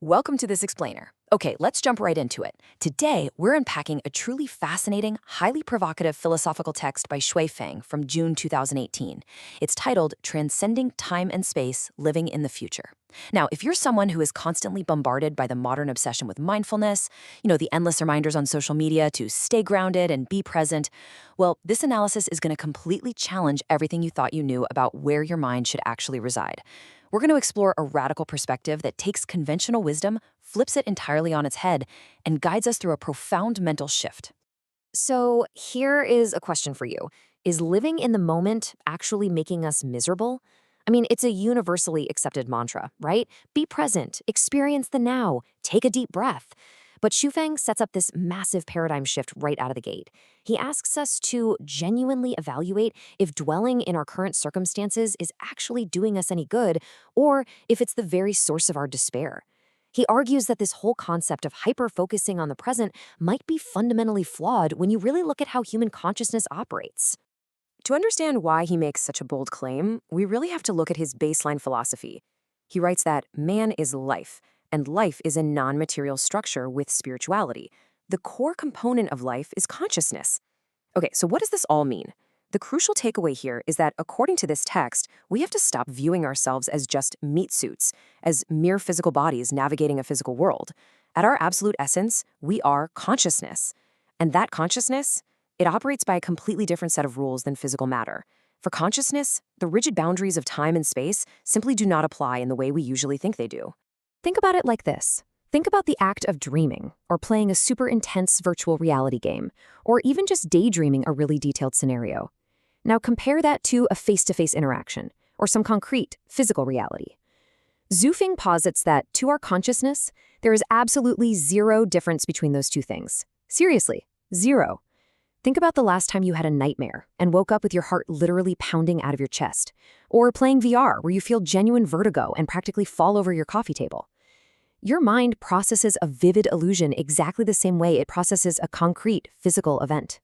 Welcome to this explainer. Okay, let's jump right into it. Today, we're unpacking a truly fascinating, highly provocative philosophical text by Shui Feng from June 2018. It's titled Transcending Time and Space, Living in the Future. Now, if you're someone who is constantly bombarded by the modern obsession with mindfulness, the endless reminders on social media to stay grounded and be present, well, this analysis is going to completely challenge everything you thought you knew about where your mind should actually reside. We're going to explore a radical perspective that takes conventional wisdom, flips it entirely on its head, and guides us through a profound mental shift. So here is a question for you. Is living in the moment actually making us miserable? I mean, it's a universally accepted mantra, right? Be present, experience the now, take a deep breath. But Shufeng sets up this massive paradigm shift right out of the gate. He asks us to genuinely evaluate if dwelling in our current circumstances is actually doing us any good, or if it's the very source of our despair. He argues that this whole concept of hyper-focusing on the present might be fundamentally flawed when you really look at how human consciousness operates. To understand why he makes such a bold claim, we really have to look at his baseline philosophy. He writes that man is life, and life is a non-material structure with spirituality. The core component of life is consciousness. Okay, so what does this all mean? The crucial takeaway here is that, according to this text, we have to stop viewing ourselves as just meat suits, as mere physical bodies navigating a physical world. At our absolute essence, we are consciousness. And that consciousness, it operates by a completely different set of rules than physical matter. For consciousness, the rigid boundaries of time and space simply do not apply in the way we usually think they do. Think about it like this. Think about the act of dreaming, or playing a super intense virtual reality game, or even just daydreaming a really detailed scenario. Now compare that to a face-to-face interaction, or some concrete, physical reality. Zhu posits that, to our consciousness, there is absolutely zero difference between those two things. Seriously, zero. Think about the last time you had a nightmare and woke up with your heart literally pounding out of your chest, or playing VR where you feel genuine vertigo and practically fall over your coffee table. Your mind processes a vivid illusion exactly the same way it processes a concrete, physical event.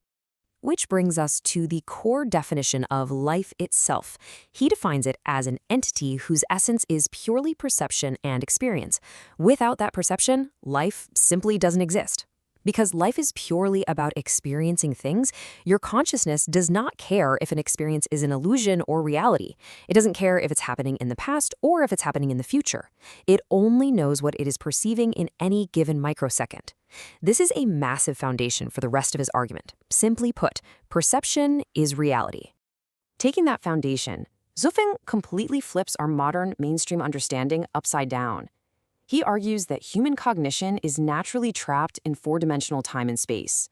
Which brings us to the core definition of life itself. He defines it as an entity whose essence is purely perception and experience. Without that perception, life simply doesn't exist. Because life is purely about experiencing things, your consciousness does not care if an experience is an illusion or reality. It doesn't care if it's happening in the past or if it's happening in the future. It only knows what it is perceiving in any given microsecond. This is a massive foundation for the rest of his argument. Simply put, perception is reality. Taking that foundation, Zufeng completely flips our modern mainstream understanding upside down. He argues that human cognition is naturally trapped in four-dimensional time and space.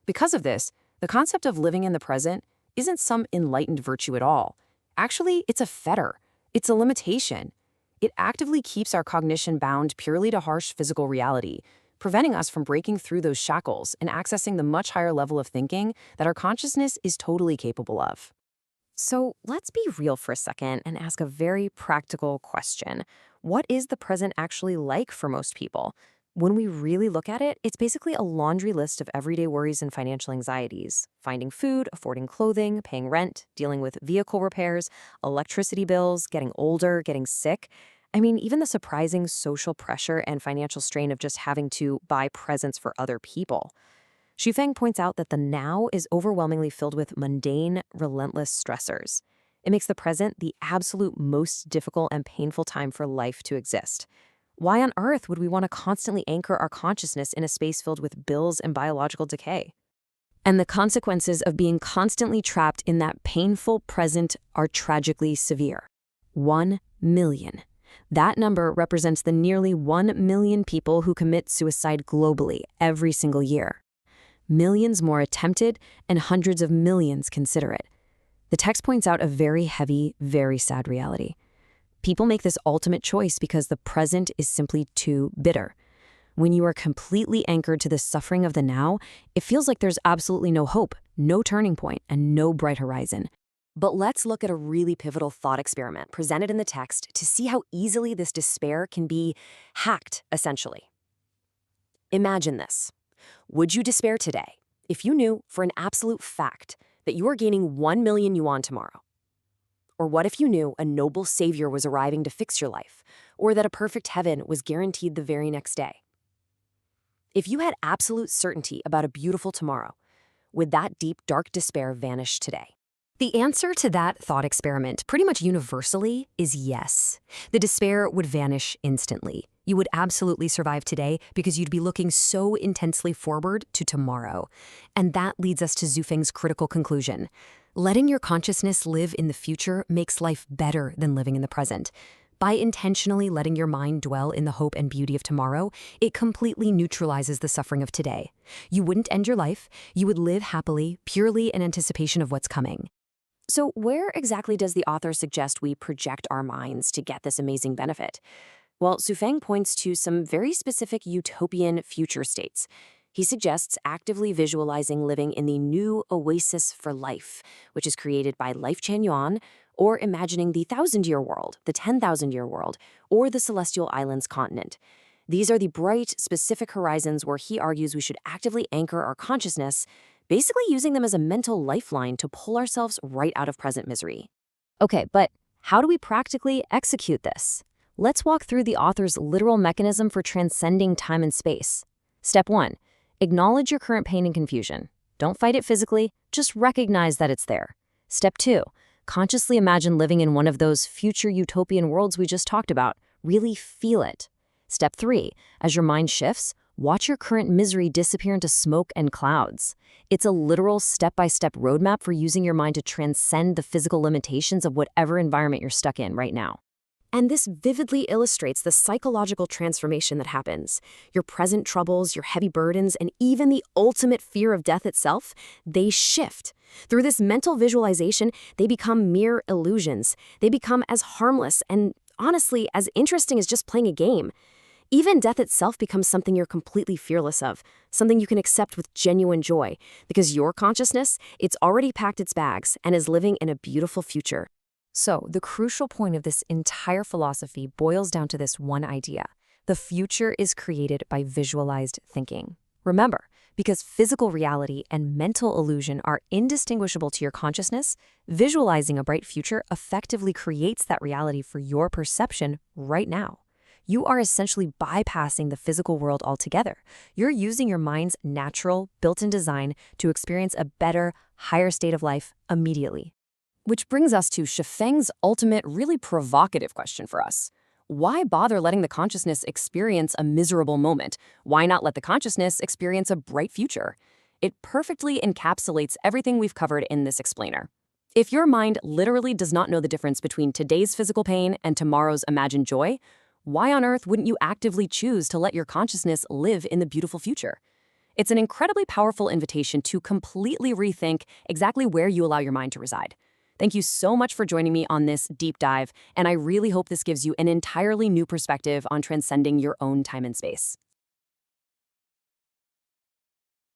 Because of this, the concept of living in the present isn't some enlightened virtue at all. Actually, it's a fetter. It's a limitation. It actively keeps our cognition bound purely to harsh physical reality, preventing us from breaking through those shackles and accessing the much higher level of thinking that our consciousness is totally capable of. So let's be real for a second and ask a very practical question. What is the present actually like for most people? When we really look at it, it's basically a laundry list of everyday worries and financial anxieties. Finding food, affording clothing, paying rent, dealing with vehicle repairs, electricity bills, getting older, getting sick. I mean, even the surprising social pressure and financial strain of just having to buy presents for other people. Shufeng points out that the now is overwhelmingly filled with mundane, relentless stressors. It makes the present the absolute most difficult and painful time for life to exist. Why on earth would we want to constantly anchor our consciousness in a space filled with bills and biological decay? And the consequences of being constantly trapped in that painful present are tragically severe. 1 million. That number represents the nearly 1 million people who commit suicide globally every single year. Millions more attempted, and hundreds of millions consider it. The text points out a very heavy, very sad reality. People make this ultimate choice because the present is simply too bitter. When you are completely anchored to the suffering of the now, it feels like there's absolutely no hope, no turning point, and no bright horizon. But let's look at a really pivotal thought experiment presented in the text to see how easily this despair can be hacked, essentially. Imagine this. Would you despair today if you knew for an absolute fact that you are gaining 1 million yuan tomorrow? Or what if you knew a noble savior was arriving to fix your life? or that a perfect heaven was guaranteed the very next day. If you had absolute certainty about a beautiful tomorrow, would that deep, dark despair vanish today? The answer to that thought experiment, pretty much universally, is yes. The despair would vanish instantly. You would absolutely survive today because you'd be looking so intensely forward to tomorrow. And that leads us to Zufeng's critical conclusion. Letting your consciousness live in the future makes life better than living in the present. By intentionally letting your mind dwell in the hope and beauty of tomorrow, it completely neutralizes the suffering of today. You wouldn't end your life, you would live happily, purely in anticipation of what's coming. So where exactly does the author suggest we project our minds to get this amazing benefit? Well, Sufeng points to some very specific utopian future states. He suggests actively visualizing living in the new oasis for life, which is created by Life Chan Yuan, or imagining the 1,000-year world, the 10,000-year world, or the Celestial Islands continent. These are the bright, specific horizons where he argues we should actively anchor our consciousness, basically using them as a mental lifeline to pull ourselves right out of present misery. Okay, but how do we practically execute this? Let's walk through the author's literal mechanism for transcending time and space. Step 1. Acknowledge your current pain and confusion. Don't fight it physically, just recognize that it's there. Step 2. Consciously imagine living in one of those future utopian worlds we just talked about. Really feel it. Step 3. As your mind shifts, watch your current misery disappear into smoke and clouds. It's a literal step-by-step roadmap for using your mind to transcend the physical limitations of whatever environment you're stuck in right now. And this vividly illustrates the psychological transformation that happens. Your present troubles, your heavy burdens, and even the ultimate fear of death itself, they shift. Through this mental visualization, they become mere illusions. They become as harmless and, honestly, as interesting as just playing a game. Even death itself becomes something you're completely fearless of, something you can accept with genuine joy, because your consciousness, it's already packed its bags and is living in a beautiful future. So, the crucial point of this entire philosophy boils down to this one idea. The future is created by visualized thinking. Remember, because physical reality and mental illusion are indistinguishable to your consciousness, visualizing a bright future effectively creates that reality for your perception right now. You are essentially bypassing the physical world altogether. You're using your mind's natural, built-in design to experience a better, higher state of life immediately. Which brings us to Shifeng's ultimate, really provocative question for us. Why bother letting the consciousness experience a miserable moment? Why not let the consciousness experience a bright future? It perfectly encapsulates everything we've covered in this explainer. If your mind literally does not know the difference between today's physical pain and tomorrow's imagined joy, why on earth wouldn't you actively choose to let your consciousness live in the beautiful future? It's an incredibly powerful invitation to completely rethink exactly where you allow your mind to reside. Thank you so much for joining me on this deep dive, and I really hope this gives you an entirely new perspective on transcending your own time and space.